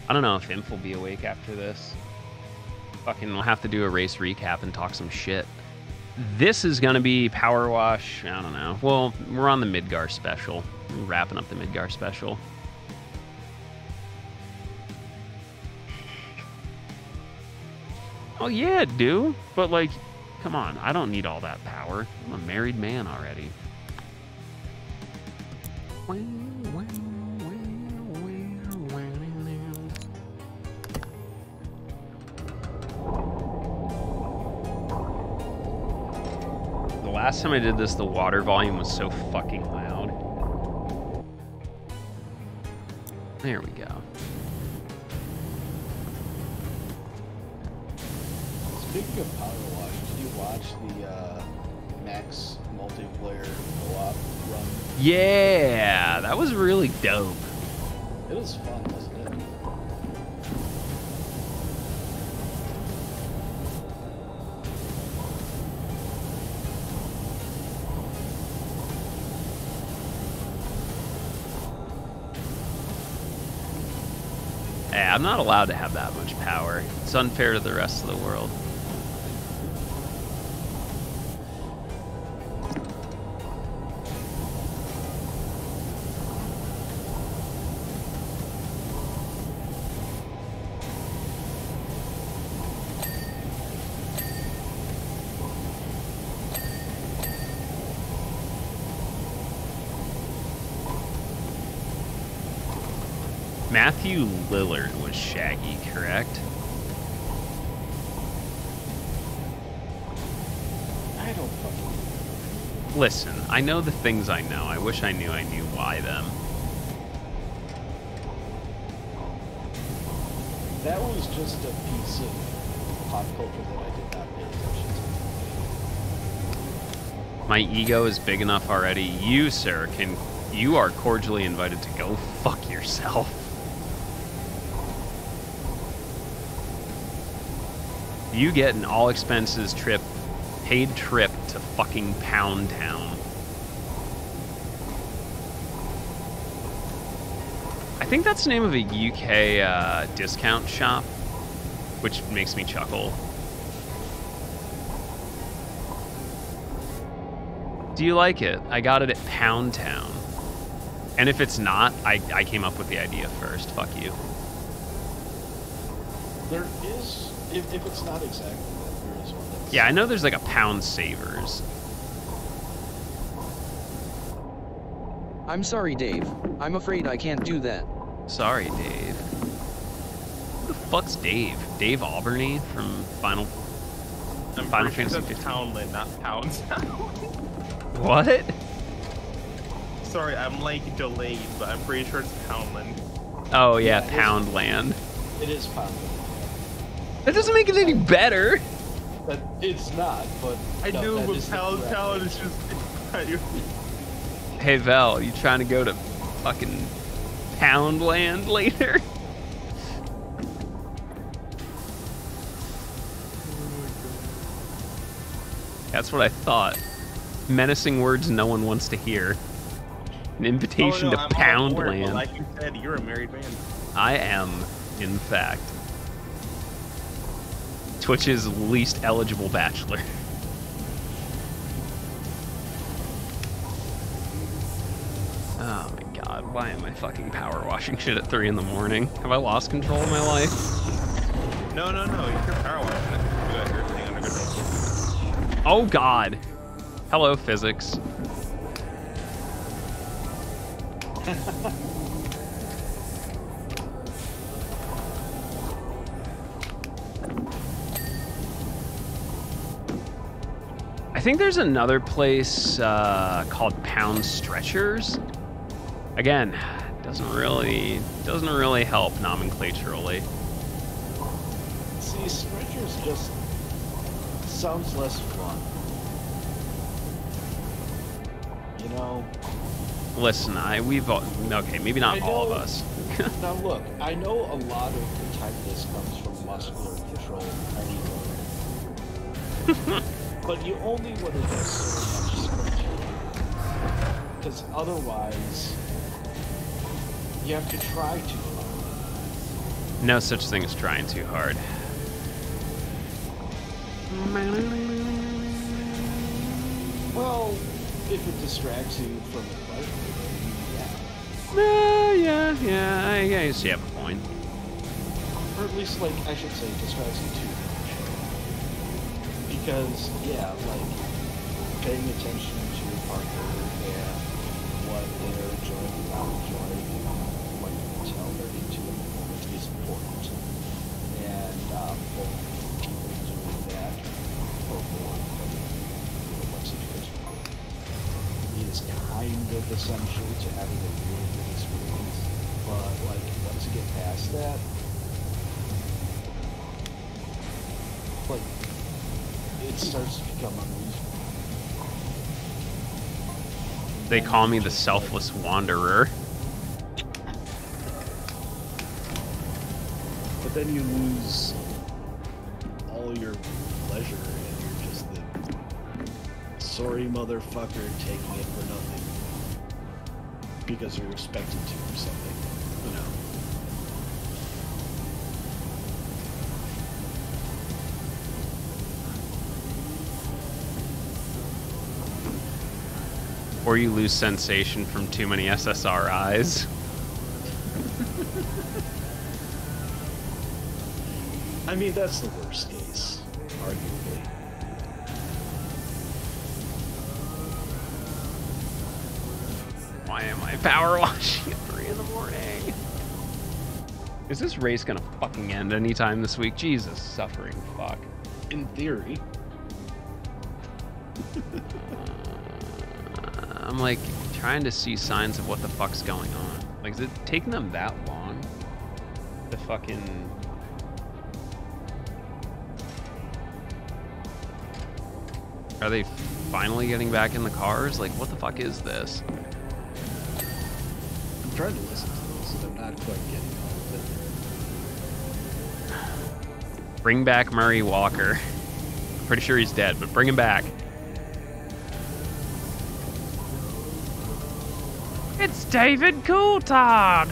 I don't know if Imp will be awake after this. Fucking, we'll have to do a race recap and talk some shit. This is gonna be Powerwash. I don't know. Well, we're on the Midgar special. We're wrapping up the Midgar special. Oh yeah, dude. But like, come on. I don't need all that power. I'm a married man already. The last time I did this, the water volume was so fucking loud. There we go. Speaking of Powerwash, did you watch the Max multiplayer co-op run? Yeah, that was really dope. It was fun, wasn't it? Hey, I'm not allowed to have that much power. It's unfair to the rest of the world. Matthew Lillard was Shaggy, correct? I don't fucking... Listen, I know the things I know. I wish I knew why them. That was just a piece of pop culture that I did not pay attention to. My ego is big enough already. You, sir, you are cordially invited to go fuck yourself. You get an all expenses paid trip to fucking Pound Town. I think that's the name of a UK discount shop, which makes me chuckle. Do you like it? I got it at Pound Town. And if it's not, I came up with the idea first. Fuck you. There is, if it's not exactly that, there is one that's... Yeah, I know there's like a Pound Savers. I'm sorry, Dave. I'm afraid I can't do that. Sorry, Dave. Who the fuck's Dave? Dave Albany from Final Fantasy 15? Poundland, not Poundtown. What? Sorry, I'm like delayed, but I'm pretty sure it's Poundland. Oh yeah, Yeah, Poundland. It is Poundland. That doesn't make it any better. But it's not, but... I no, do, that but is the correct Poundtown way. is just... Hey Val, you trying to go to fucking Poundland later? That's what I thought. Menacing words no one wants to hear. An invitation to I'm on board, but Poundland. like you said, you're a married man. I am, in fact, Twitch's least eligible bachelor. Oh my god, why am I fucking power washing shit at 3 in the morning? Have I lost control of my life? No, you're power washing it. You got everything under control. Oh god. Hello, physics. I think there's another place called Pound Stretchers. Again, doesn't really help nomenclaturally. See, Stretchers just sounds less fun. You know? Listen, okay, maybe not all of us. Now look, I know a lot of the tightness comes from muscular control anyway. But you only want to get so much stretch. Because otherwise, you have to try too hard. No such thing as trying too hard. Well, if it distracts you from the pleasure, Yeah, I guess you have a point. or at least, like, I should say, distracts you too much. Because, yeah, like, paying attention to your partner and what they're enjoying and not enjoying, what you can tell they're into it is important. And both people doing that, or more, what situation is kind of essential to having a really good experience. But, like, once you get past that, like, it starts to become unreasonable. They call me the selfless wanderer. But then you lose all your pleasure and you're just the sorry motherfucker taking it for nothing. Because you're expected to or something, you know. Or you lose sensation from too many SSRIs. I mean, that's the worst case, arguably. Why am I power washing at 3 in the morning? Is this race gonna fucking end anytime this week? Jesus, suffering fuck. In theory. I'm like trying to see signs of what the fuck's going on. Like, is it taking them that long to fucking... Are they finally getting back in the cars? Like, what the fuck is this? I'm trying to listen to this, and I'm not quite getting all of it. Bring back Murray Walker. Pretty sure he's dead, but bring him back. It's David Coulthard!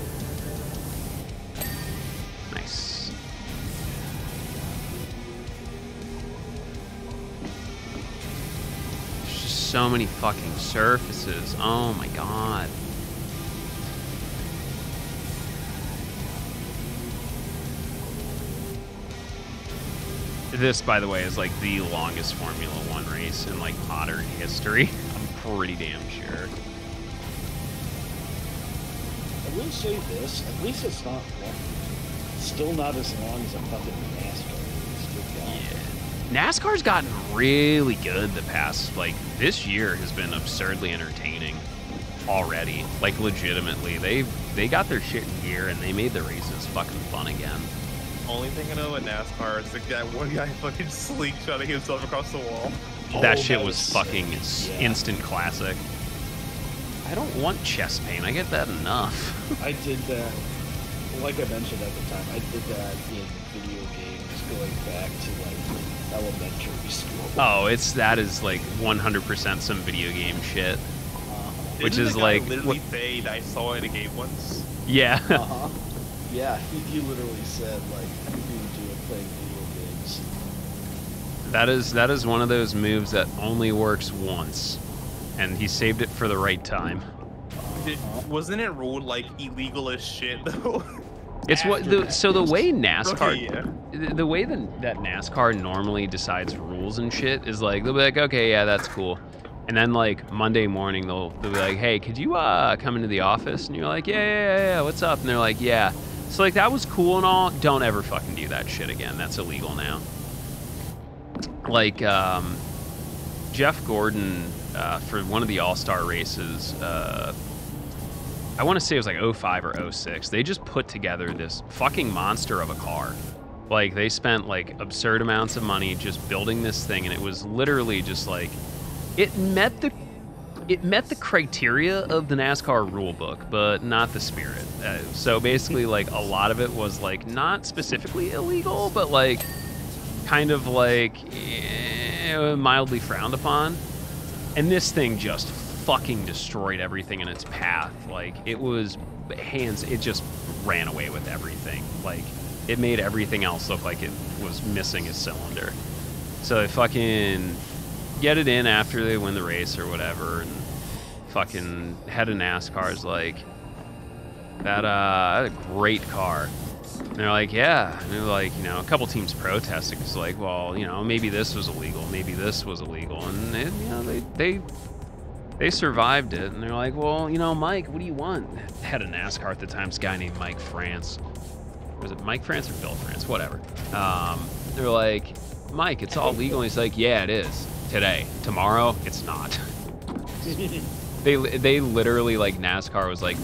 Nice. There's just so many fucking surfaces. Oh my god. This, by the way, is like the longest Formula One race in like modern history. I'm pretty damn sure. I will say this, at least it's not long. Still not as long as a fucking NASCAR race. Good God. Yeah. NASCAR's gotten really good the past, like, this year has been absurdly entertaining already. Like, legitimately. They got their shit in gear and they made the races fucking fun again. Only thing I know about NASCAR is like that one guy fucking slingshotting himself across the wall. That Oh, shit that was was fucking sick. Yeah. instant classic. I don't want chest pain. I get that enough. I did that, like I mentioned at the time, I did that in video games going back to like elementary school. Oh, that is like 100% some video game shit. Which Didn't is the guy like literally say I saw it in a game once. Yeah. Uh-huh. Yeah, he literally said like you do it playing video games. That is one of those moves that only works once, and he saved it for the right time. Wasn't it ruled like illegal as shit though? It's what the way NASCAR, Okay, yeah. the way that NASCAR normally decides rules and shit is like they'll be like, okay, yeah, that's cool, and then like Monday morning they'll be like, hey, could you come into the office? And you're like, yeah, what's up? And they're like, yeah. So like that was cool and all. Don't ever fucking do that shit again. That's illegal now. Like Jeff Gordon for one of the All-Star races. I want to say it was like 05 or 06. They just put together this fucking monster of a car. Like, they spent, like, absurd amounts of money just building this thing, and it was literally just, like... It met the criteria of the NASCAR rulebook, but not the spirit. So, basically, like, a lot of it was, like, not specifically illegal, but, like, kind of, like, mildly frowned upon. And this thing just fucking destroyed everything in its path. Like, it was it just ran away with everything. Like, it made everything else look like it was missing a cylinder. So they fucking get it in after they win the race or whatever, and fucking head of NASCAR's like, that's a great car. And they're like, yeah. And they're like, you know, a couple teams protesting. It's like, well, you know, maybe this was illegal, maybe this was illegal, and it, you know, they survived it. And they're like, well, you know, Mike, what do you want? Head of NASCAR at the time, this guy named Mike France. Was it Mike France or Bill France? Whatever. They're like, Mike, it's all legal. And he's like, yeah, it is. Today. Tomorrow, it's not. They literally, like, NASCAR was like,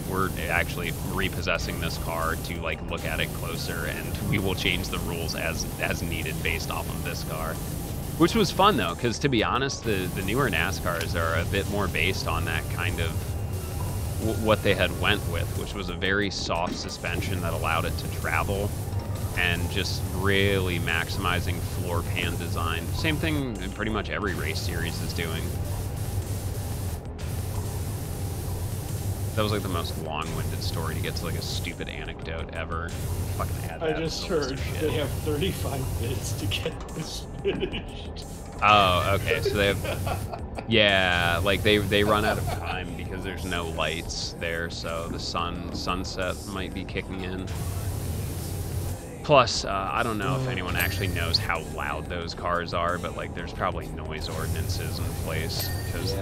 we're actually repossessing this car to, like, look at it closer, and we will change the rules as needed based off of this car. Which was fun, though, because to be honest, the newer NASCARs are a bit more based on that kind of what they had went with, which was a very soft suspension that allowed it to travel and just really maximizing floor pan design. Same thing pretty much every race series is doing. That was like the most long-winded story to get to like a stupid anecdote ever. Fucking add that. I just heard they have 35 minutes to get this finished. Oh, okay. So they have, yeah, like they run out of time because there's no lights there, so the sunset might be kicking in. Plus, I don't know if anyone actually knows how loud those cars are, but like there's probably noise ordinances in place because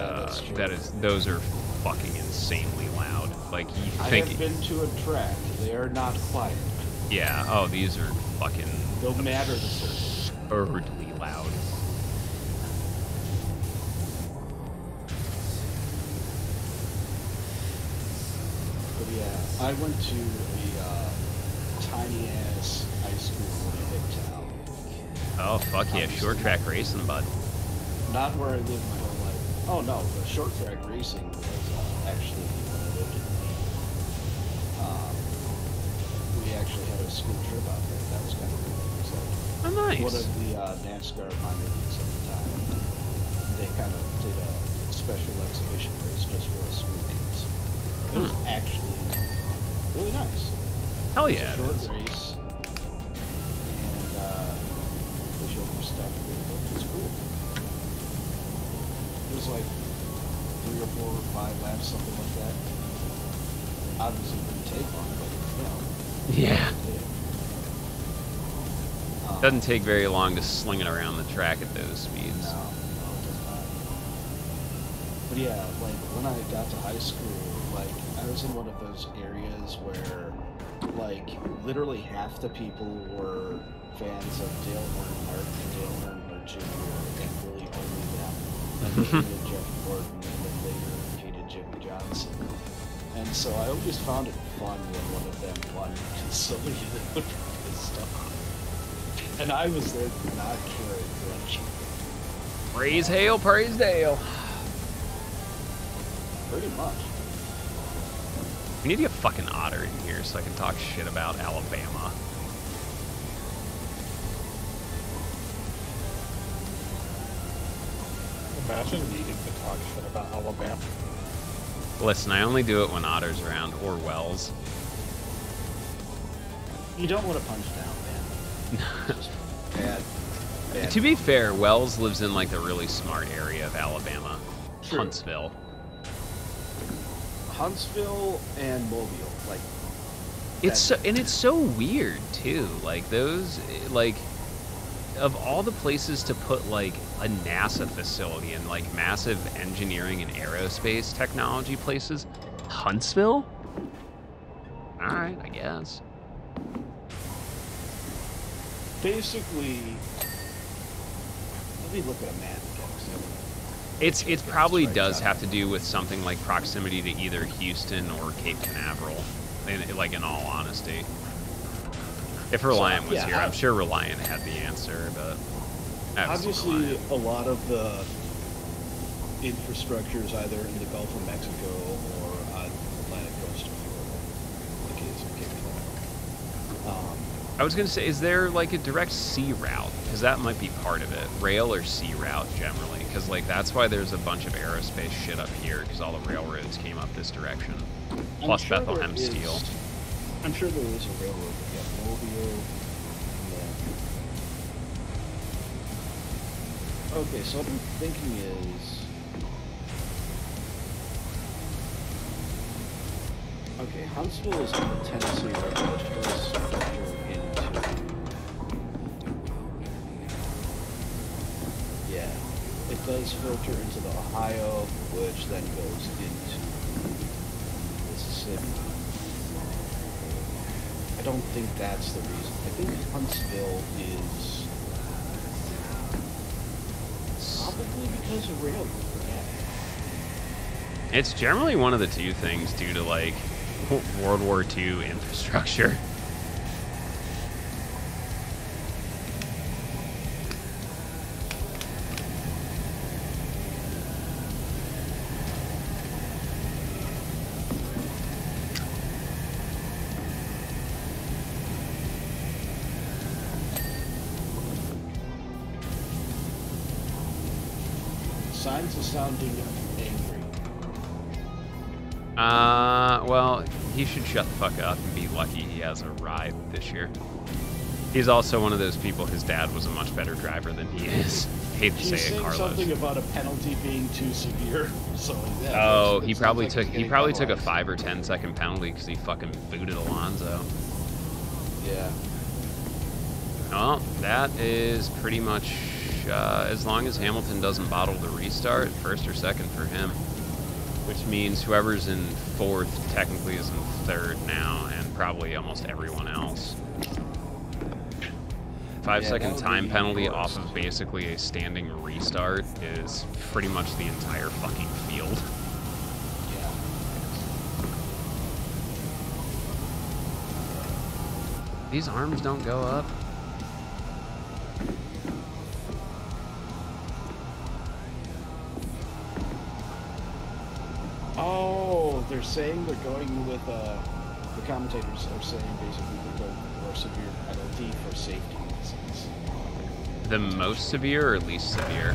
those are fucking insanely loud. Like you think. I have been to a track. They are not quiet. Yeah. Oh, these are fucking. They'll matter to certain. Absurdly loud. But yeah, I went to a tiny ass high school in a big town. Oh fuck yeah, short track racing, bud. Not where I lived my whole life. Oh no, the short track racing was actually when I lived in Maine. We actually had a school trip out there. That was kind of cool. It was like Oh, nice. one of the NASCAR minor leagues at the time. They kind of did a special exhibition race just for us school kids. It was actually really nice. Hell It was yeah. a short race, and they showed me stuff. It was cool. It was like 3 or 4 or 5 laps, something like that. Obviously, it didn't take long, but you know. Yeah. It did. Doesn't take very long to sling it around the track at those speeds. No, it does not. But yeah, like when I got to high school, like I was in one of those areas where, like, literally half the people were fans of Dale Earnhardt and Dale Earnhardt Jr. and really only them. Like they hated Jeff Gordon and then later hated Jimmy Johnson. And so I always found it fun when one of them won because so many of them were pissed off. And I was there not caring much. Praise hail, praise Dale. Pretty much. We need to get fucking Otter in here so I can talk shit about Alabama. Imagine needing to talk shit about Alabama. Listen, I only do it when Otter's around or Wells. You don't want to punch down, man. It's just bad. To be fair, Wells lives in like the really smart area of Alabama. True. Huntsville. Huntsville and Mobile, like It's so weird too. Like those, like, of all the places to put like a NASA facility and like massive engineering and aerospace technology places, Huntsville. All right, I guess. basically. Let me look at a map again. It probably does have to do with something like proximity to either Houston or Cape Canaveral. Like in all honesty, if Reliant was here, I'm sure Reliant had the answer. But obviously, a lot of the infrastructure is either in the Gulf of Mexico or on the Atlantic coast of Florida, like it is in Cape Canaveral. I was gonna say, is there like a direct sea route? Because that might be part of it. Rail or sea route generally, because like that's why there's a bunch of aerospace shit up here, because all the railroads came up this direction. Plus Bethlehem Steel. I'm sure there is a railroad, but yeah, Mobile. Yeah. Okay, so what I'm thinking is. Okay, Huntsville is on the Tennessee River, which does filter into. Yeah, it does filter into the Ohio, which then goes into Mississippi. I don't think that's the reason. I think Huntsville is probably because of railroad. Yeah. It's generally one of the two things due to like World War II infrastructure. Signs are sounding angry. Well, he should shut the fuck up and be lucky he has a ride this year. He's also one of those people, his dad was a much better driver than he is. Hate to He's say it, saying Carlos. something about a penalty being too severe. So yeah, Oh, it he sounds probably like took he's he getting probably took a penalized. 5 or 10 second penalty because he fucking booted Alonso. Yeah. Well, that is pretty much as long as Hamilton doesn't bottle the restart, first or second for him. Which means whoever's in fourth technically is in third now, and probably almost everyone else. 5-second that would time be penalty worst. off of basically a standing restart is pretty much the entire fucking field. Yeah. These arms don't go up. Oh, they're saying they're going with the commentators are saying basically they're going with a more severe penalty for safety reasons. The most severe or least severe?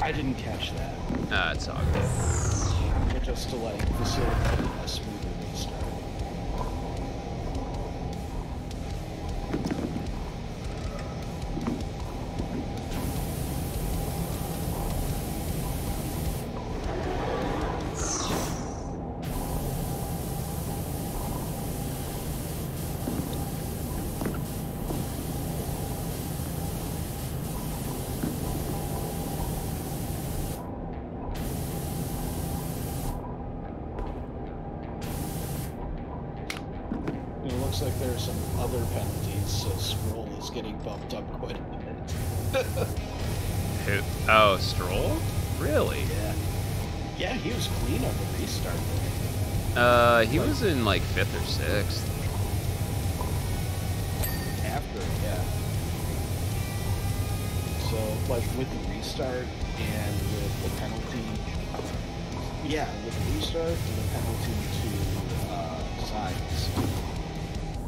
I didn't catch that. It's all good. But just to like facilitate a smoother restart. It looks like there are some other penalties, so Stroll is getting bumped up quite a bit. Who? Oh, Stroll? Really? Yeah. Yeah, he was clean on the restart though. He was in like 5th or 6th. After, yeah. So, like, with the restart and with the penalty... Yeah, with the restart and the penalty to Sainz,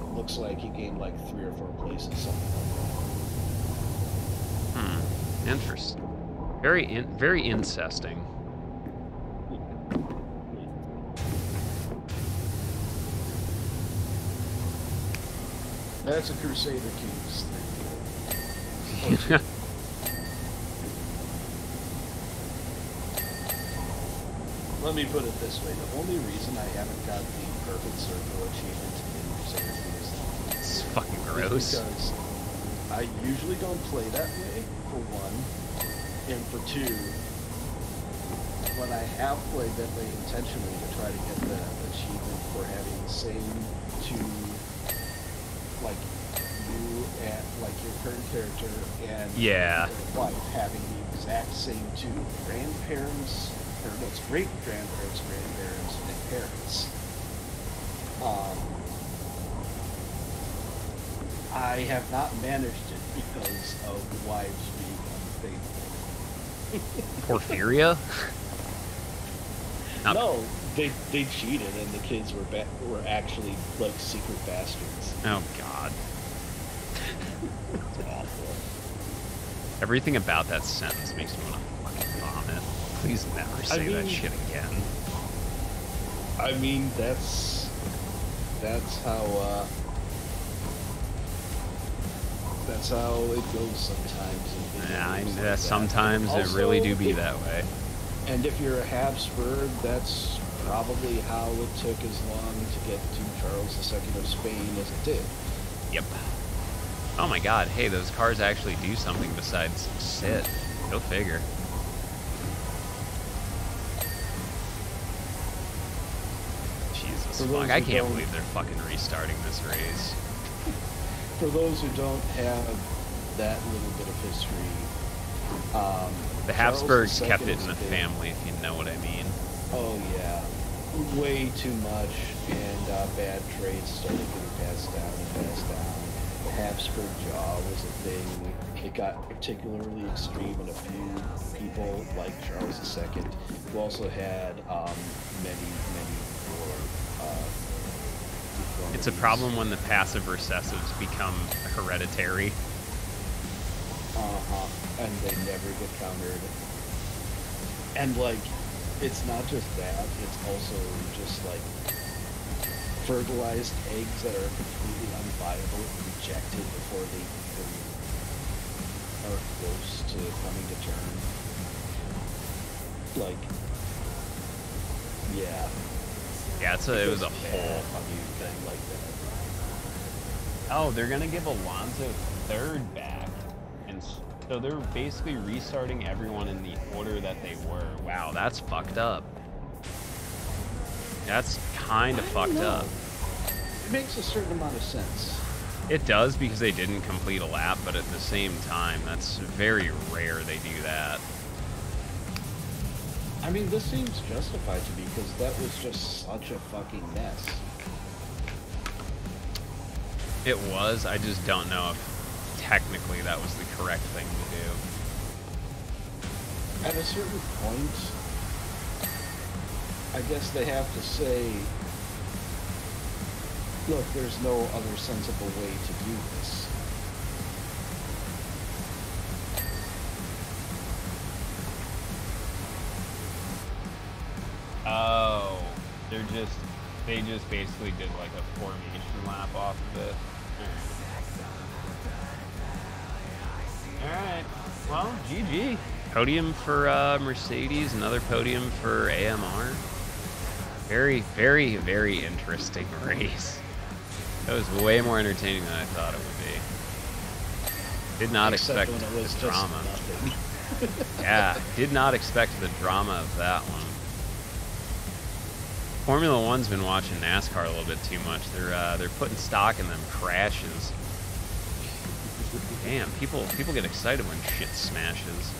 it looks like he gained like 3 or 4 places, something like that. Interesting. Very incesting. That's a Crusader Kings thing. Let me put it this way, the only reason I haven't got the perfect circle achievement in Crusader Kings It's fucking is gross. because I usually don't play that way, for one, and for two, when I have played that way intentionally to try to get the achievement for having the same two, like, you and, like, your current character and Yeah. your wife having the exact same two grandparents, or no, it's great-grandparents, grandparents, and parents. I have not managed it because of wives being unfaithful. Porphyria? Not- No, they cheated and the kids were actually like secret bastards. Oh god. It's awful. Everything about that sentence makes me want to fucking vomit. Please never say that mean- shit again. I mean, that's That's how it goes sometimes. In video Yeah, games like that that. sometimes it Also, really do be that way. And if you're a Habsburg, that's probably how it took as long to get to Charles II of Spain as it did. Yep. Oh my god, hey, those cars actually do something besides sit. Go figure. Jesus For fuck, those I who can't don't- believe they're fucking restarting this race. For those who don't have that little bit of history, The Charles Habsburgs II kept it is in the big. family, if you know what I mean. Oh yeah, way too much, and bad traits started getting passed down and passed down. The Habsburg jaw was a thing. It got particularly extreme in a few people, like Charles II, who also had many more. It's a problem when the passive recessives become hereditary. And they never get countered. And like, it's not just that, it's also just like fertilized eggs that are completely unviable and rejected before they even are close to coming to term. Like, yeah. Yeah, it was a whole... fucking thing like that. Oh, they're gonna give Alonso third back. And so they're basically restarting everyone in the order that they were. Wow, that's fucked up. That's kind of fucked up. It makes a certain amount of sense. It does because they didn't complete a lap, but at the same time, that's very rare they do that. I mean, this seems justified to me because that was just such a fucking mess. It was, I just don't know if technically that was the correct thing to do. At a certain point, I guess they have to say, look, there's no other sensible way to do this. Oh, they just basically did like a formation lap off of it. Alright, well, GG. Podium for Mercedes, another podium for AMR. Very, very, very interesting race. That was way more entertaining than I thought it would be. Did not Except expect when it was the just drama. nothing. Yeah, did not expect the drama of that one. Formula One's been watching NASCAR a little bit too much. They're putting stock in them crashes. Damn, people get excited when shit smashes.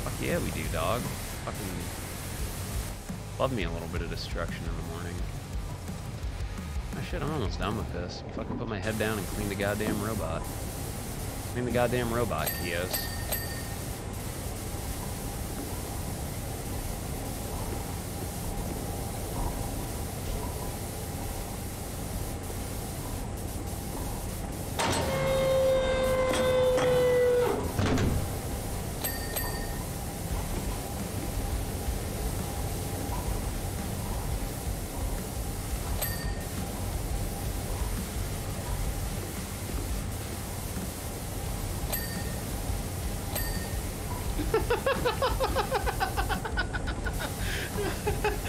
Fuck yeah, we do, dog. Fucking love me a little bit of destruction in the morning. Oh shit, I'm almost done with this. Fucking put my head down and clean the goddamn robot. Clean the goddamn robot, Kios.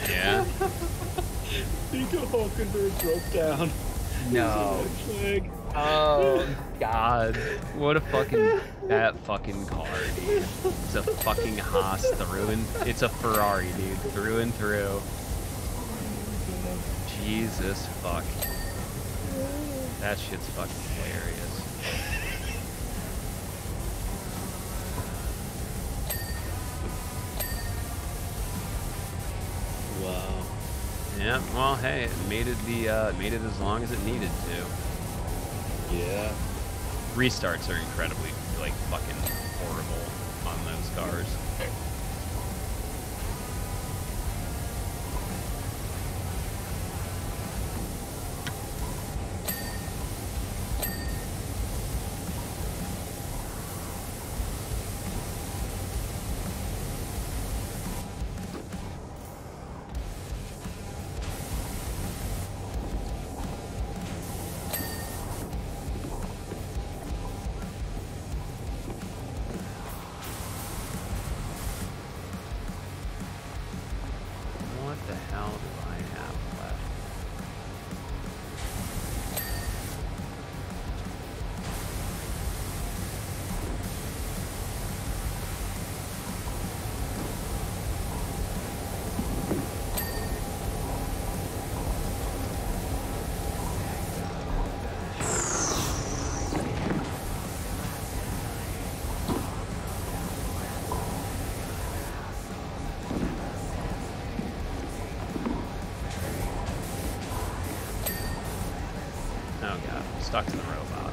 Yeah. Nico Hulkenberg broke down. No. Flag. Oh God! What a fucking that fucking car, dude. It's a fucking Haas through and it's a Ferrari, dude, through and through. Jesus fuck. That shit's fucking hilarious. Wow. Yeah. Well, hey, it made it as long as it needed to. Yeah. Restarts are incredibly like fucking horrible on those cars. Stuck to the robot.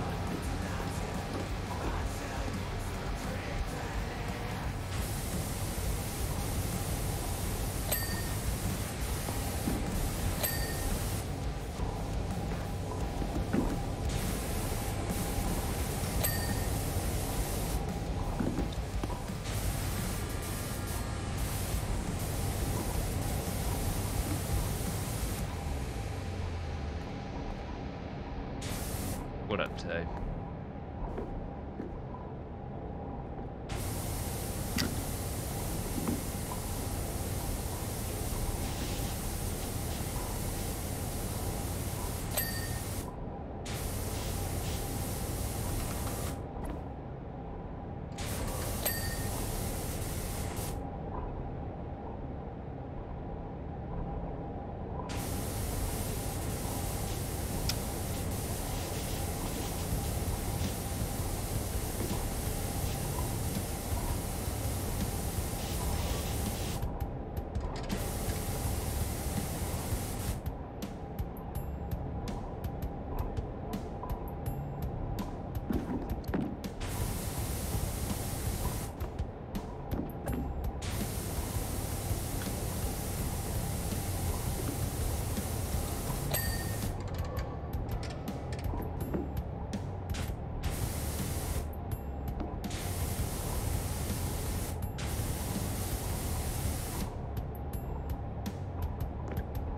What up today?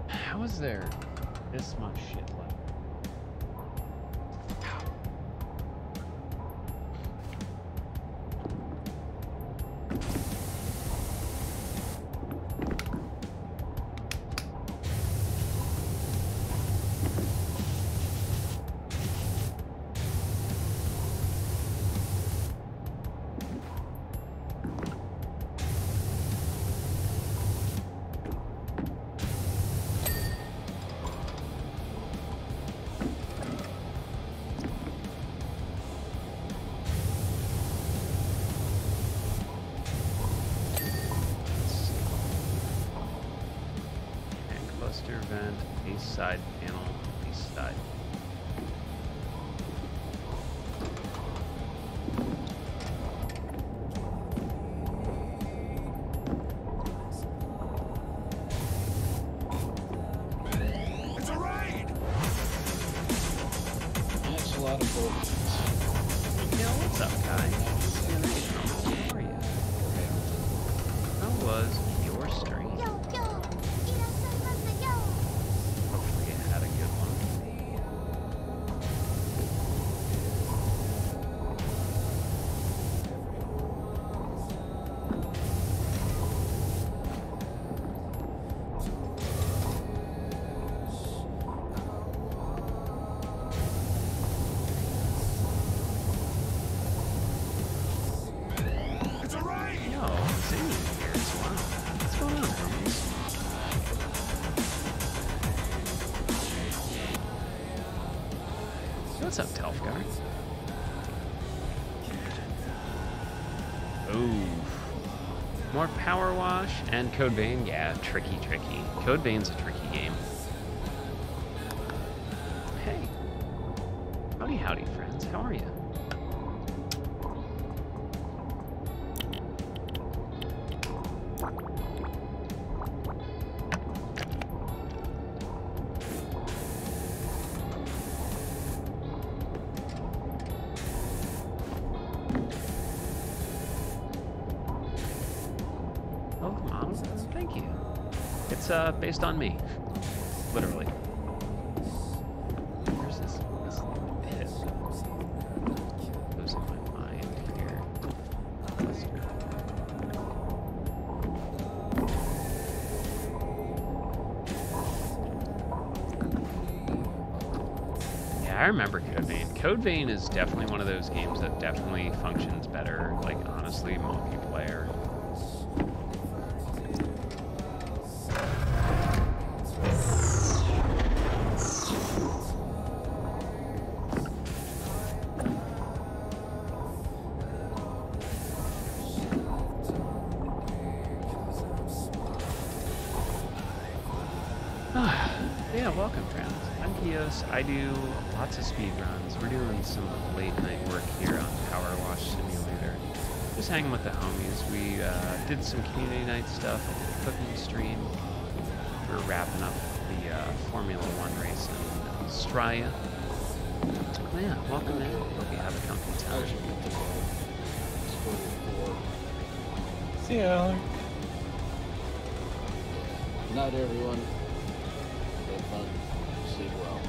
How is there this much shit left? Cluster vent, east side panel, east side. It's a raid! That's a lot of bullets. Yeah, what's up, Kai? How are you? How was your stream? Hopefully you had a good one. It's a raid! Yo, Zing here as well. What's going on, homies? What's up, Telfgar? Ooh. More Powerwash and Code Vein? Yeah, tricky. Code Vein's a tricky game. Hey. Howdy, friends. How are you? Oh, Mom, thank you. It's based on me, literally. Where's this pit? Losing my mind here. Yeah, I remember Code Vein. Code Vein is definitely one of those games that definitely functions better, like honestly, multiplayer. Yeah, welcome, friends. I'm Kios. I do lots of speed runs. We're doing some late night work here on Powerwash Simulator. Just hanging with the homies. We did some community night stuff. I did a cooking stream. We're wrapping up the Formula One race in Australia. Oh yeah, welcome in. Hope you have a comfy I time. should get to go. See ya, Alec. Good night, everyone. Have fun. Sleep well.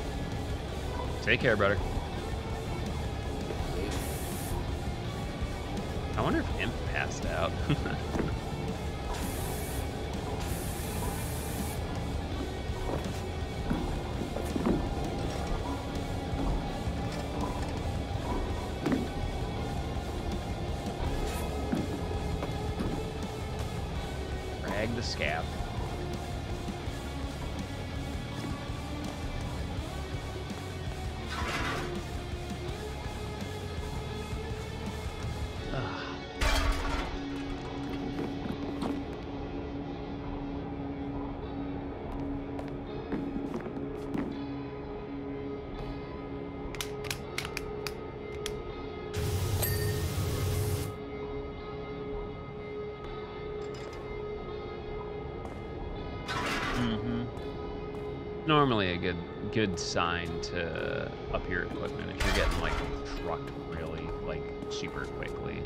Take care, brother. I wonder if Imp passed out. Drag the scab. Normally a good sign to up your equipment if you're getting like trucked really like super quickly.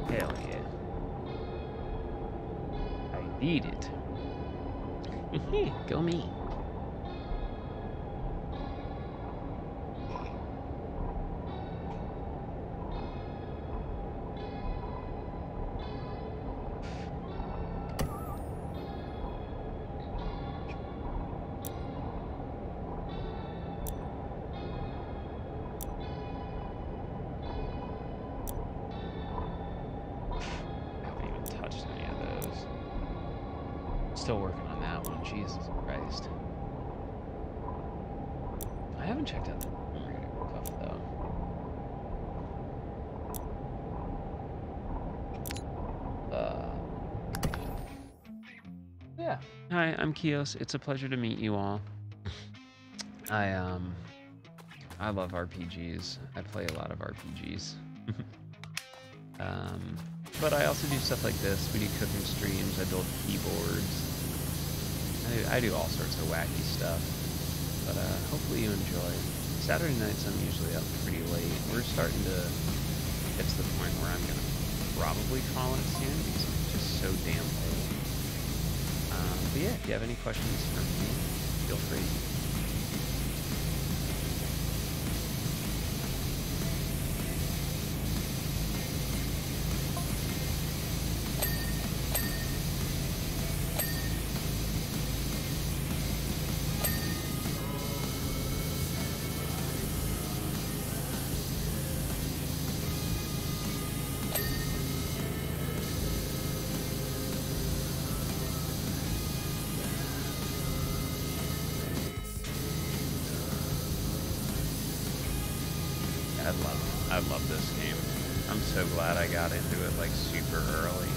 Hell yeah. I need it. Go me. Still working on that one. Jesus Christ. I haven't checked out the cuff though. Yeah. Hi, I'm Kios. It's a pleasure to meet you all. I love RPGs. I play a lot of RPGs. But I also do stuff like this. We do cooking streams. I build keyboards. I do all sorts of wacky stuff, but hopefully you enjoy. Saturday nights I'm usually up pretty late. We're starting to get to the point where I'm going to probably call it soon because it's just so damn late. But yeah, if you have any questions for me, feel free. I love this game. I'm so glad I got into it like super early.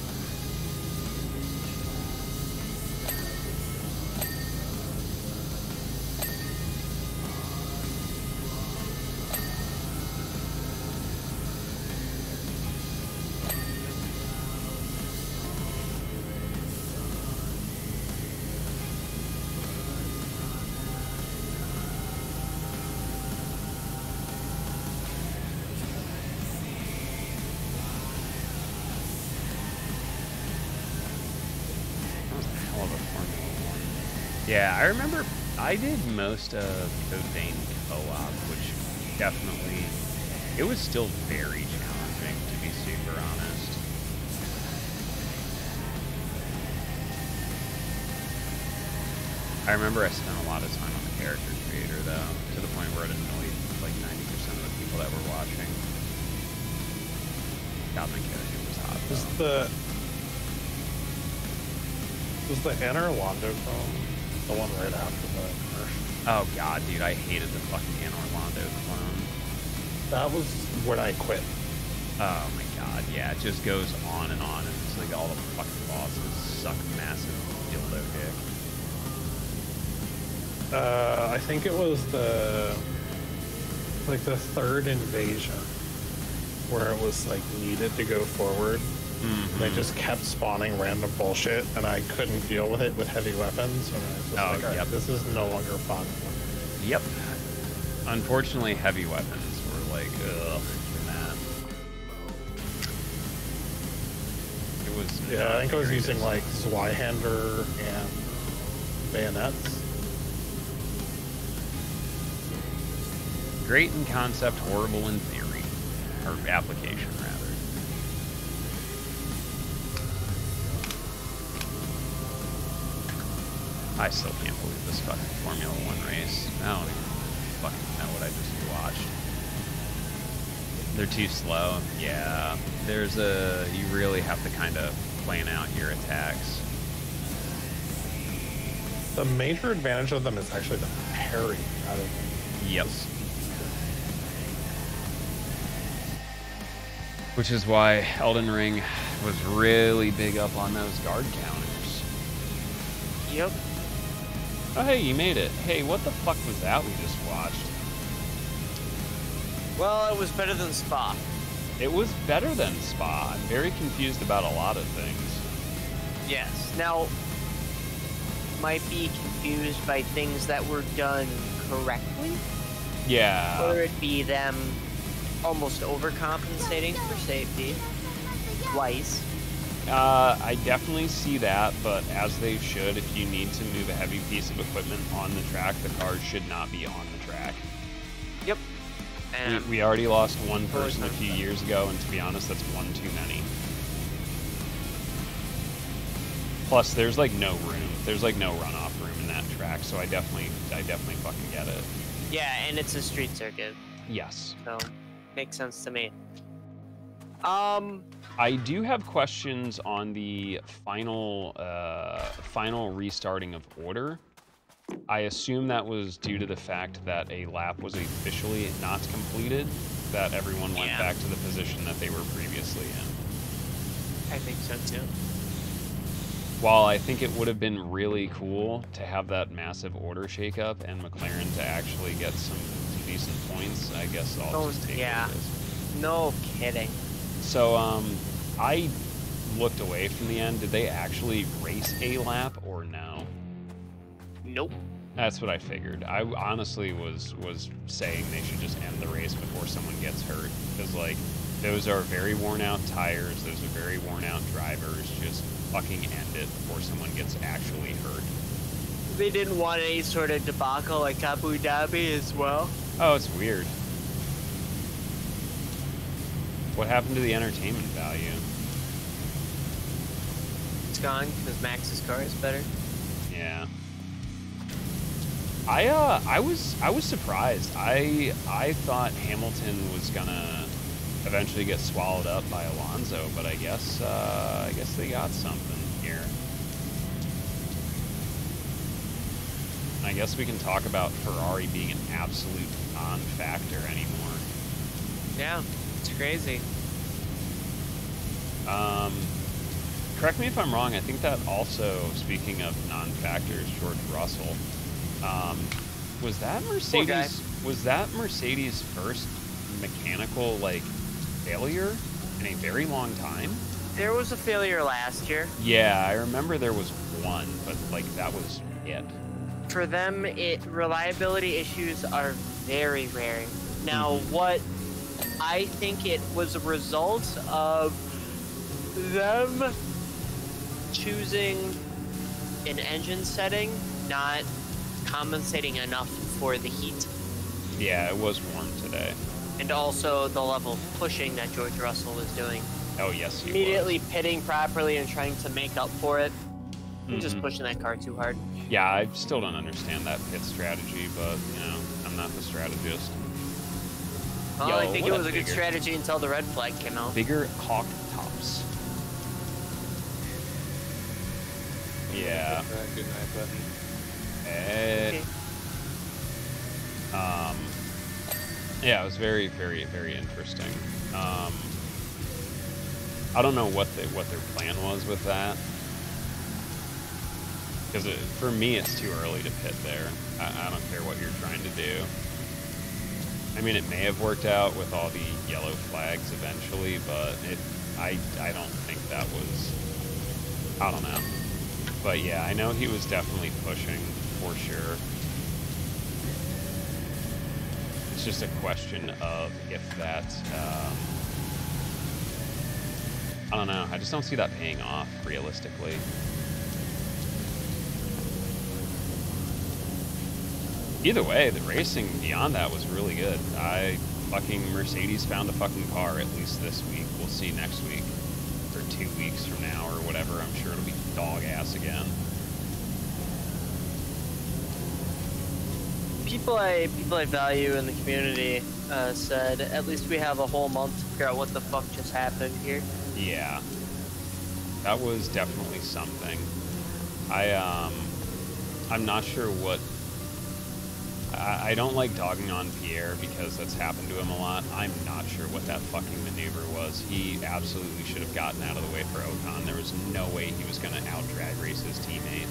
Yeah, I remember I did most of Codename Co-op, which definitely, it was still very challenging, to be super honest. I remember I spent a lot of time on the character creator, though, to the point where it annoyed like 90% of the people that were watching. God, my character was hot, though. Was the Anna Orlando clone the one right after the merch? Oh, God, dude, I hated the fucking Anna Orlando clone. That was when I quit. Oh, my God, yeah, it just goes on, and it's like all the fucking bosses suck massive dildo dick. I think it was the third invasion where it was like needed to go forward. Mm-hmm. They just kept spawning random bullshit, and I couldn't deal with it with heavy weapons. And I was just like, all right, yep. this is no longer fun. Yep. Unfortunately, heavy weapons were like, ugh, man. It was. Yeah, I think I was very using good. like Zweihander and bayonets. Great in concept, horrible in theory. Or application, rather. I still can't believe this fucking Formula 1 race. I don't even fucking know what I just watched. They're too slow. Yeah. You really have to kind of plan out your attacks. The major advantage of them is actually the parry rather than Yep. Which is why Elden Ring was really big up on those guard counters. Yep. Oh, hey, you made it. Hey, what the fuck was that we just watched? Well, it was better than Spa. It was better than Spa. I'm very confused about a lot of things. Yes. Now, might be confused by things that were done correctly. Yeah. Whether it be them almost overcompensating for safety twice. I definitely see that, but as they should, if you need to move a heavy piece of equipment on the track, the cars should not be on the track. Yep. And We already lost one person a few years ago, and to be honest, that's one too many. Plus, there's like no room. There's like no runoff room in that track, so I definitely fucking get it. yeah, and it's a street circuit, Yes. so makes sense to me. I do have questions on the final restarting of order. I assume that was due to the fact that a lap was officially not completed, that everyone went back to the position that they were previously in. I think so too. While I think it would have been really cool to have that massive order shakeup and McLaren to actually get some decent points, I guess I'll just take yeah. what it is. No kidding. So, I looked away from the end. Did they actually race a lap or no? Nope. That's what I figured. I honestly was saying they should just end the race before someone gets hurt. Because, like, those are very worn out tires. Those are very worn out drivers. Just fucking end it before someone gets actually hurt. They didn't want any sort of debacle like Abu Dhabi as well. Oh, it's weird. What happened to the entertainment value? It's gone because Max's car is better. Yeah. I was surprised. I thought Hamilton was gonna eventually get swallowed up by Alonso, but I guess they got something here. I guess we can talk about Ferrari being an absolute non-factor anymore. Yeah, it's crazy. Correct me if I'm wrong. I think that also, speaking of non-factors, George Russell, was that Mercedes? Was that Mercedes' first mechanical failure in a very long time? There was a failure last year. Yeah, I remember there was one, but that was it. For them, reliability issues are very rare. Now, what I think it was a result of them choosing an engine setting, not compensating enough for the heat. Yeah, it was warm today. And also the level of pushing that George Russell was doing. Oh, yes, he Immediately was. pitting properly and trying to make up for it. I'm just pushing that car too hard. Yeah, I still don't understand that pit strategy, but, you know, I'm not the strategist. Well, I think it what was a good bigger- strategy until the red flag came out. Bigger hawk tops. Yeah. Good night button. Okay. Yeah, it was very, very, very interesting. I don't know what their plan was with that, because for me it's too early to pit there. I don't care what you're trying to do. I mean, it may have worked out with all the yellow flags eventually, but I don't think that was. I don't know. But yeah, I know he was definitely pushing for sure. It's just a question of if that, I don't know. I just don't see that paying off realistically. Either way, the racing beyond that was really good. Mercedes found a fucking car at least this week. We'll see next week. Or 2 weeks from now or whatever. I'm sure it'll be dog ass again. People I value in the community said at least we have a whole month to figure out what the fuck just happened here. Yeah. That was definitely something. I'm not sure what... I don't like dogging on Pierre because that's happened to him a lot. I'm not sure what that fucking maneuver was. He absolutely should have gotten out of the way for Ocon. There was no way he was going to out-drag race his teammate.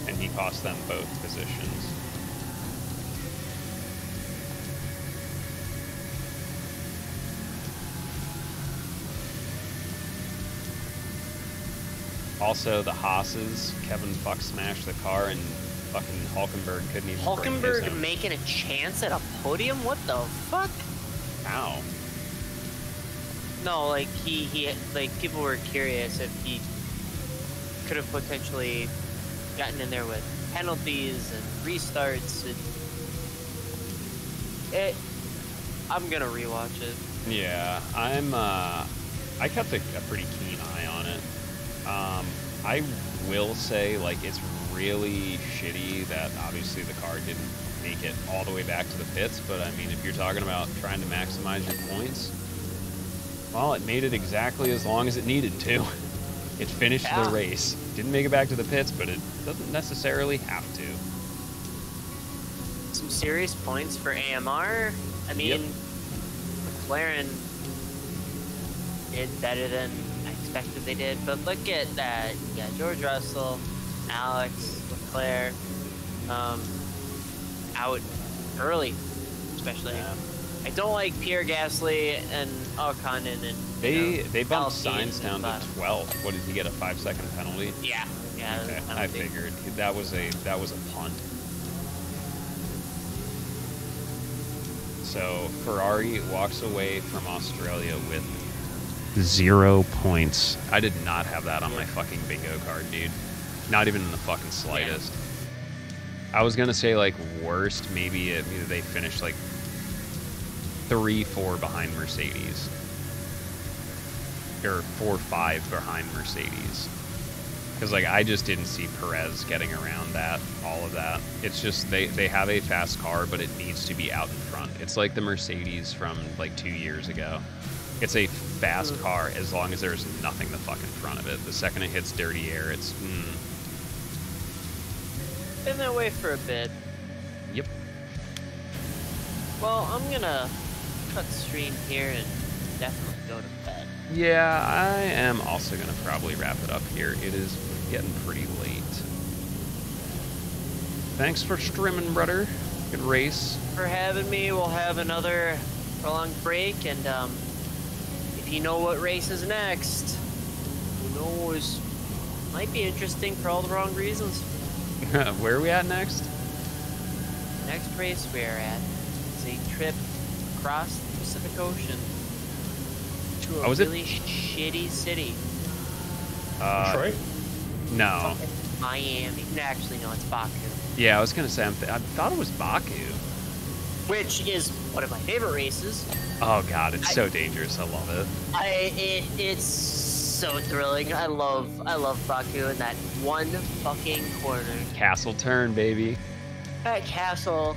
And he cost them both positions. Also, the Haas's, Kevin fuck smashed the car and fucking Hulkenberg couldn't even bring his Hulkenberg own. making a chance at a podium? What the fuck? How? No, like he like people were curious if he could have potentially gotten in there with penalties and restarts. I'm gonna rewatch it. Yeah, I kept a pretty keen eye on it. I will say, like, it's really shitty that obviously the car didn't make it all the way back to the pits, but I mean, if you're talking about trying to maximize your points, well, it made it exactly as long as it needed to. It finished the race. Didn't make it back to the pits, but it doesn't necessarily have to. Some serious points for AMR. I mean, McLaren did better than I expected they did, but look at that. You got George Russell, Alex, Leclerc, out early, especially. Yeah. I don't like Pierre Gasly and Ocon and They bumped Alpine Sainz down to 12th. What did he get, a 5-second penalty? Yeah, yeah. Okay, I I don't think- figured that was a punt. So Ferrari walks away from Australia with 0 points. I did not have that on my fucking bingo card, dude. Not even in the fucking slightest. I was gonna say, like, worst, maybe they finished like 3-4 behind Mercedes, or 4-5 behind Mercedes. Because, like, I just didn't see Perez getting around all of that. It's just they have a fast car, but it needs to be out in front. It's like the Mercedes from, like, 2 years ago. It's a fast car as long as there's nothing the fuck in front of it. The second it hits dirty air, it's... Been that way for a bit. Yep. Well, I'm gonna cut the stream here and definitely go to bed. Yeah, I am also going to probably wrap it up here. It is getting pretty late. Thanks for streaming, brother. Good race. For having me, we'll have another prolonged break, and if you know what race is next, who knows? Might be interesting for all the wrong reasons. Where are we at next? Next race we're at is a trip across the Pacific Ocean to a really shitty city. Detroit? No. Miami. Actually, no, it's Baku. Yeah, I was going to say, I thought it was Baku. Which is one of my favorite races. Oh, God, it's so dangerous. I love it. It's so thrilling. I love Baku in that one fucking corner. Castle turn, baby. That castle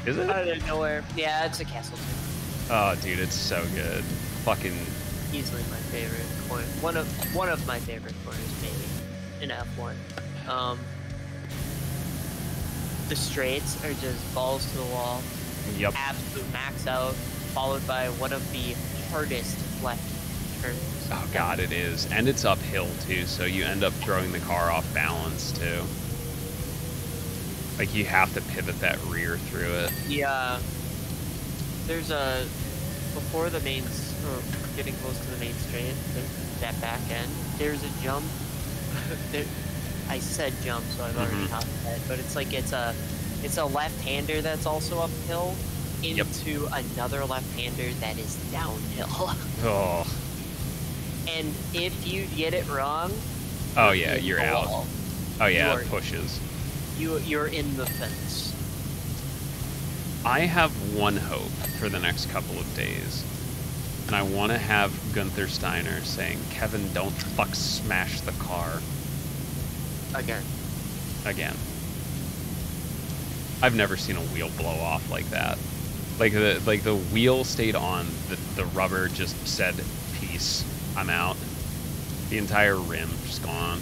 Is it? out of nowhere. Yeah, it's a castle turn. Oh, dude, it's so good. Fucking. Easily my favorite corner. One of my favorite corners, maybe, in F1. The straights are just balls to the wall. Yep. Absolute max out, followed by one of the hardest left turns. Oh god, it is. And it's uphill too, so you end up throwing the car off balance too. Like you have to pivot that rear through it. Yeah. There's a before the main or getting close to the main straight, that back end, there's a jump. I said jump, so I've already topped that, but it's like it's a left-hander that's also uphill into another left-hander that is downhill. Oh. And if you get it wrong, Oh yeah, you're out. wall. Oh yeah, You it are- pushes. You're in the fence. I have one hope for the next couple of days. And I want to have Gunther Steiner saying, Kevin, don't fuck smash the car Again. again. I've never seen a wheel blow off like that. Like the wheel stayed on, the rubber just said, peace, I'm out. The entire rim just gone.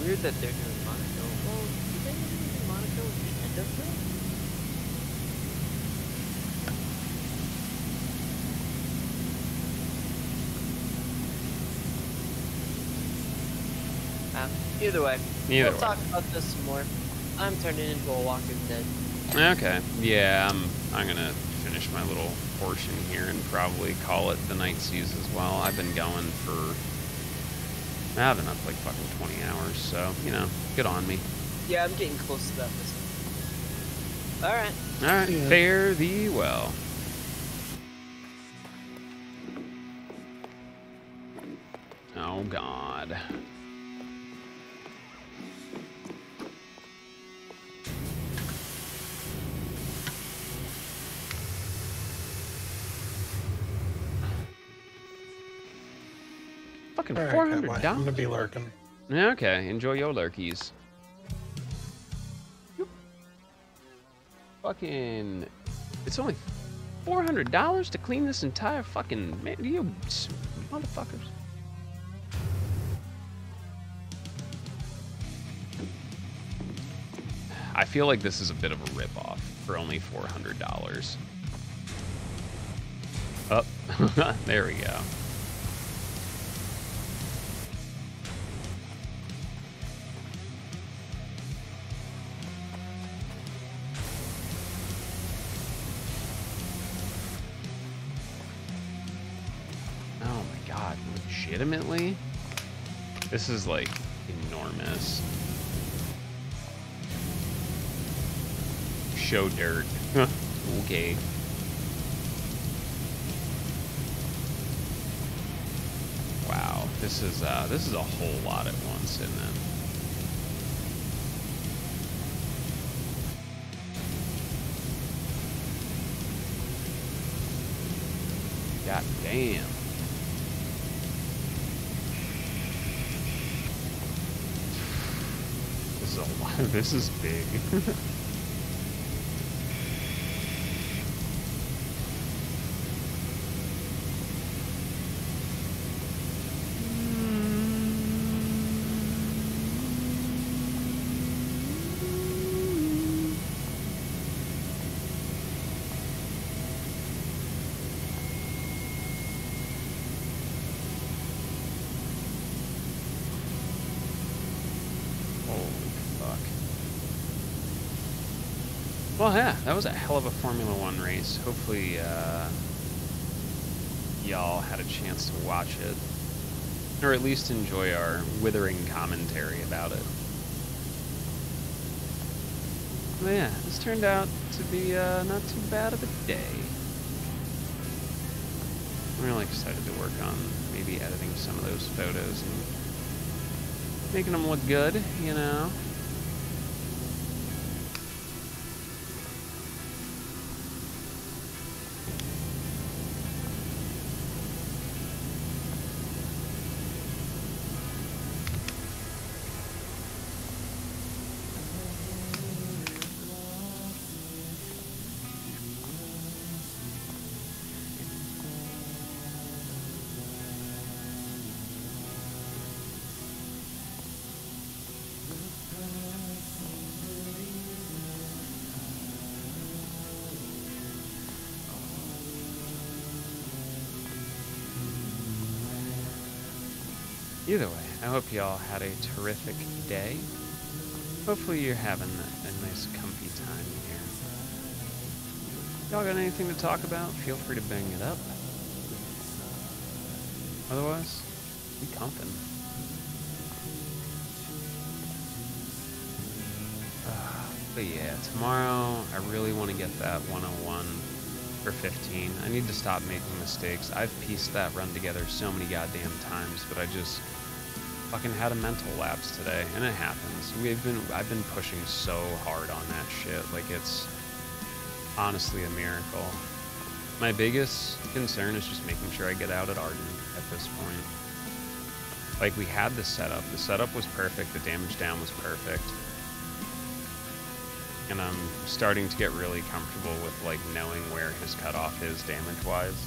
Weird that they're doing Monaco. Well, did they do Monaco at the end of it? Either way, Either we'll way. talk about this some more. I'm turning into a Walking Dead. Okay, yeah, I'm gonna finish my little portion here and probably call it the night seas as well. I've been going for, I've been up like fucking 20 hours, so, you know, good on me. Yeah, I'm getting close to that. Alright. Alright, fare thee well. Oh, God. Fucking All right, $400. Catboy, I'm gonna be lurking. Yeah, okay, enjoy your lurkies. Yoop. Fucking, it's only $400 to clean this entire fucking, man, you motherfuckers. I feel like this is a bit of a ripoff for only $400. Oh, there we go. Oh my god, legitimately? This is like enormous. Show dirt. Okay. Wow, this is a whole lot at once, isn't it? God damn. This is a lot. This is big. Well, yeah, that was a hell of a Formula One race. Hopefully, y'all had a chance to watch it, or at least enjoy our withering commentary about it. But yeah, this turned out to be not too bad of a day. I'm really excited to work on maybe editing some of those photos and making them look good, you know? Either way, I hope y'all had a terrific day. Hopefully you're having a nice comfy time here. Y'all got anything to talk about? Feel free to bring it up. Otherwise, be comping. But yeah, tomorrow I really want to get that 101 for 15. I need to stop making mistakes. I've pieced that run together so many goddamn times, but I just fucking had a mental lapse today, and it happens. I've been pushing so hard on that shit. Like, it's honestly a miracle. My biggest concern is just making sure I get out at Arden at this point. Like, we had the setup. The setup was perfect. The damage down was perfect. And I'm starting to get really comfortable with, like, knowing where his cutoff is damage-wise.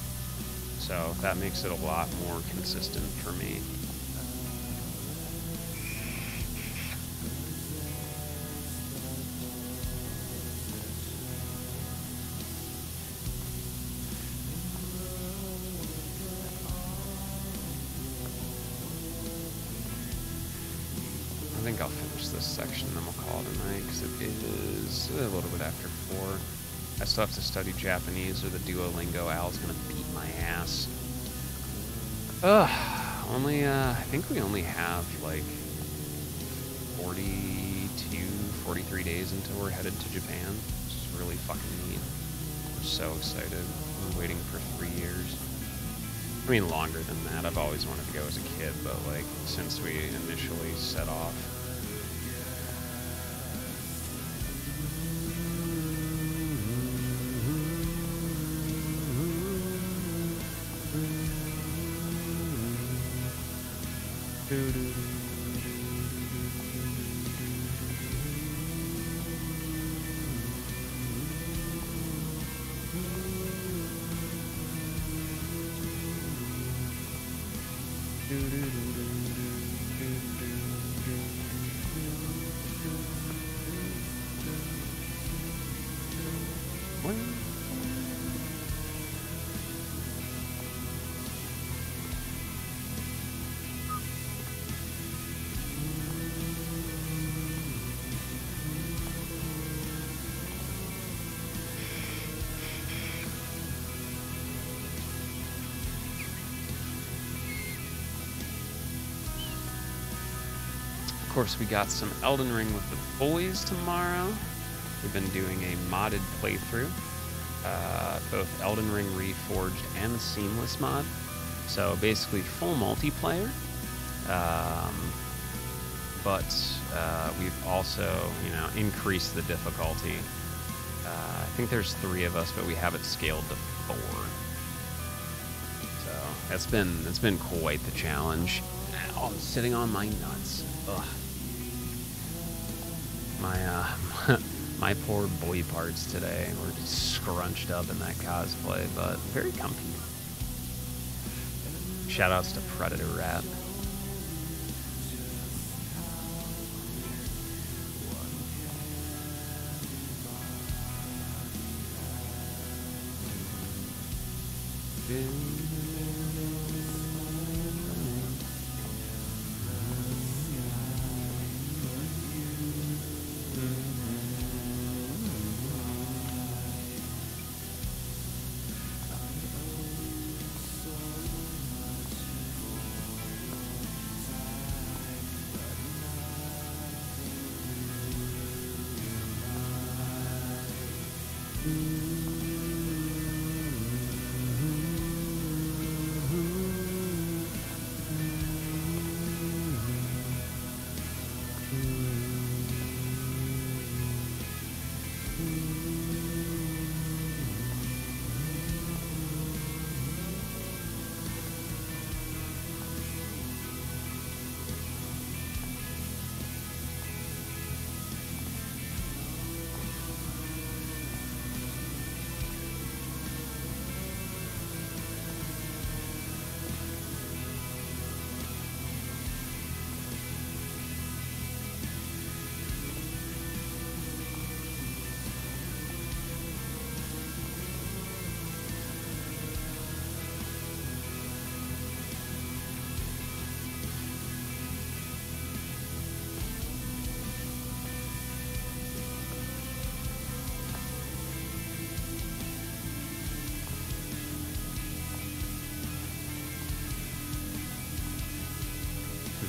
So that makes it a lot more consistent for me. I think I'll finish this section, then we'll call it a night, because it is a little bit after 4. I still have to study Japanese, or the Duolingo Al's gonna beat my ass. Ugh, I think we only have, like, 42, 43 days until we're headed to Japan, which is really fucking neat. I'm so excited. I've been waiting for 3 years. I mean, longer than that. I've always wanted to go as a kid, but, like, since we initially set off. Of course, we got some Elden Ring with the boys tomorrow. We've been doing a modded playthrough, both Elden Ring Reforged and the Seamless mod. So basically full multiplayer, but we've also, increased the difficulty. I think there's 3 of us, but we have it scaled to 4. So it's been quite the challenge. Ow, I'm sitting on my nuts. Ugh. My poor boy parts today were just scrunched up in that cosplay, but very comfy. Shoutouts to Predator Rat.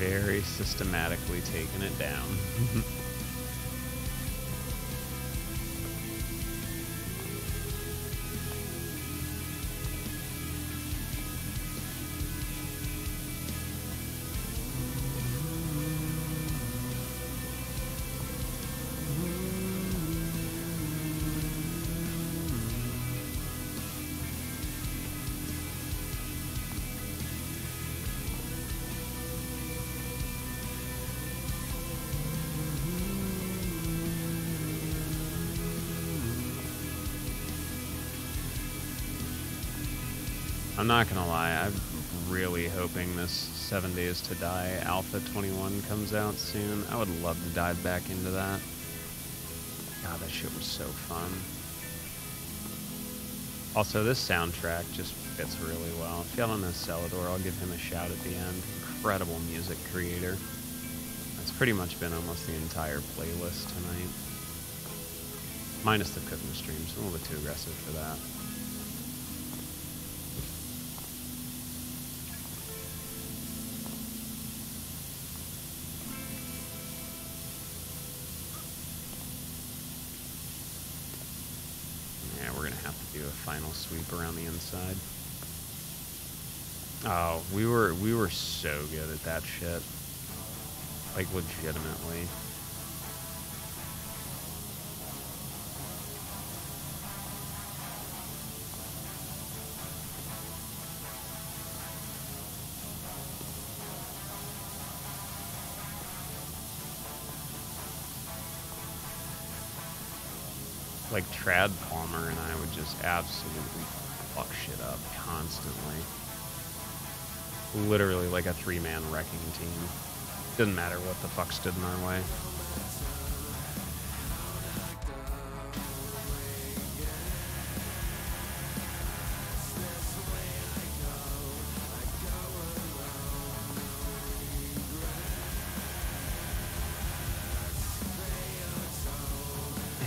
very systematically taking it down. I'm not gonna lie, I'm really hoping this 7 Days to Die Alpha 21 comes out soon. I would love to dive back into that. God, that shit was so fun. Also, this soundtrack just fits really well. If y'all don't know Celador, I'll give him a shout at the end. Incredible music creator. That's pretty much been almost the entire playlist tonight. Minus the cooking streams, a little bit too aggressive for that. Final sweep around the inside. Oh, we were so good at that shit. Like, legitimately. Like, Trad Palmer and I would just absolutely fuck shit up constantly. Literally like a 3-man wrecking team. Didn't matter what the fuck stood in our way.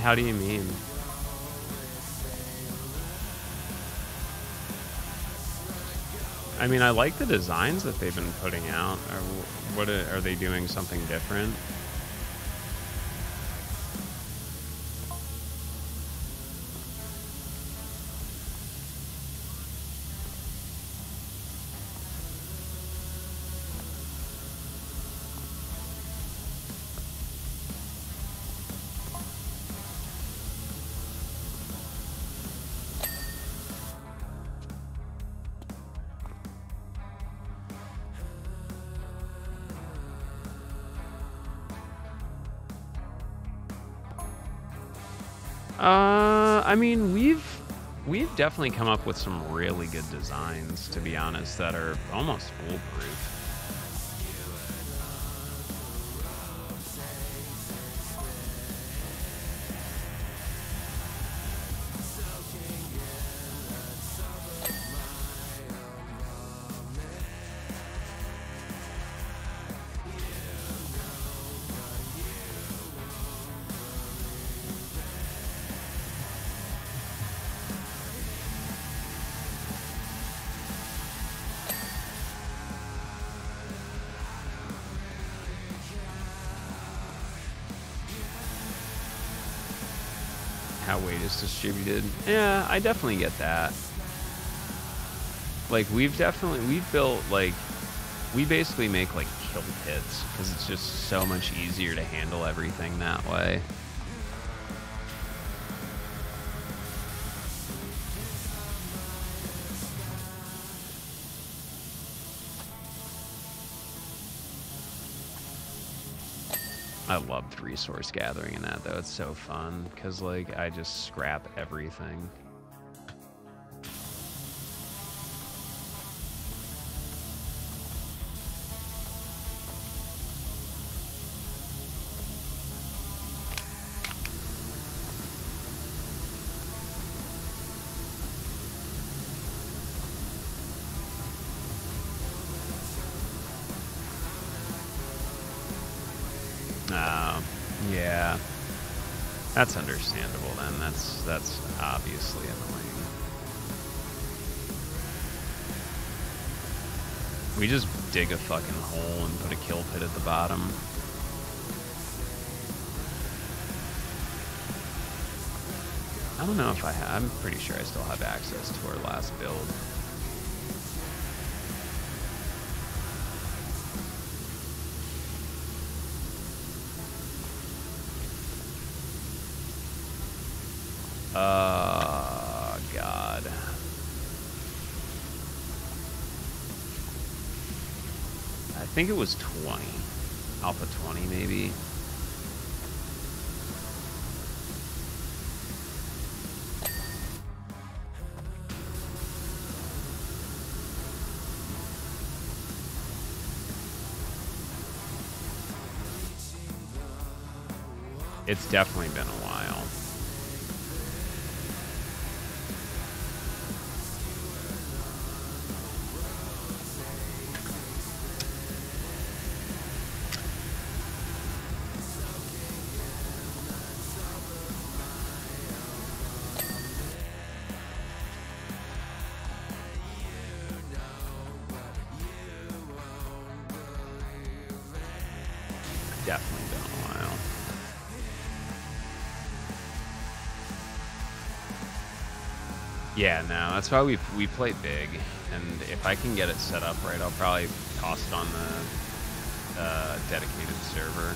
How do you mean? I mean, I like the designs that they've been putting out. What are they doing something different? I mean, we've definitely come up with some really good designs, to be honest, that are almost foolproof. How weight is distributed. Yeah, I definitely get that. Like, we've built, like, we basically make, like, kill pits, because it's just so much easier to handle everything that way. I loved resource gathering in that, though. It's so fun, because, like, I just scrap everything. Yeah. That's understandable then. That's obviously annoying. We just dig a fucking hole and put a kill pit at the bottom. I don't know if I have. I'm pretty sure I still have access to our last build. God. I think it was 20. Alpha 20, maybe. It's definitely been a while. Definitely been a while. Yeah, no, that's why we play big, and if I can get it set up right, I'll probably toss it on the dedicated server.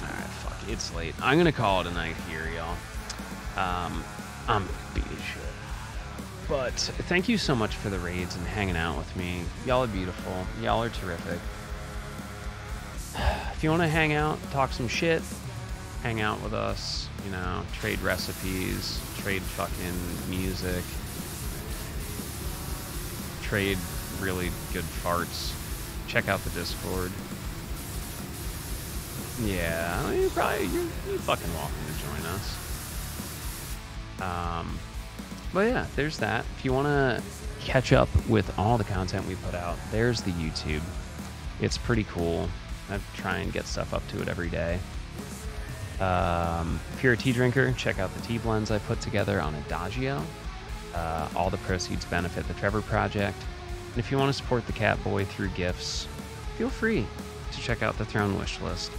Alright, fuck, it's late. I'm gonna call it a night here, y'all. I'm beat as shit. But thank you so much for the raids and hanging out with me. Y'all are beautiful. Y'all are terrific. If you want to hang out, talk some shit, hang out with us, you know, trade recipes, trade fucking music, trade really good farts, check out the Discord. Yeah, I mean, you're fucking welcome to join us. But yeah, there's that. If you want to catch up with all the content we put out, there's the YouTube. It's pretty cool. I try and get stuff up to it every day. If you're a tea drinker, check out the tea blends I put together on Adagio. All the proceeds benefit the Trevor Project. And if you want to support the Catboy through gifts, feel free to check out the Throne wish list.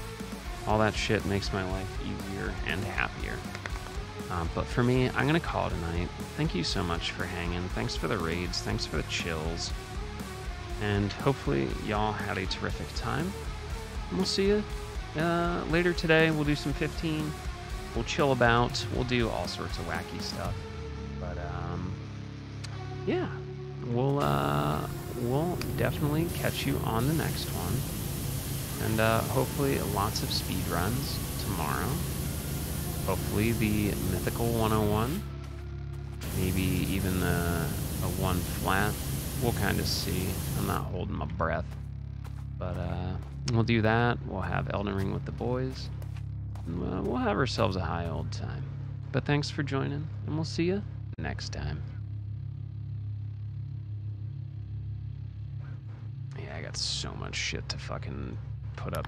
All that shit makes my life easier and happier. But for me, I'm going to call it a night. Thank you so much for hanging. Thanks for the raids. Thanks for the chills. And hopefully y'all had a terrific time. And we'll see you later today. We'll do some 15. We'll chill about. We'll do all sorts of wacky stuff. But yeah, we'll definitely catch you on the next one. And hopefully lots of speed runs tomorrow. Hopefully the Mythical 101. Maybe even a 1 flat. We'll kind of see. I'm not holding my breath. But we'll do that. We'll have Elden Ring with the boys. And, we'll have ourselves a high old time. But thanks for joining, and we'll see you next time. Yeah, I got so much shit to fucking put up.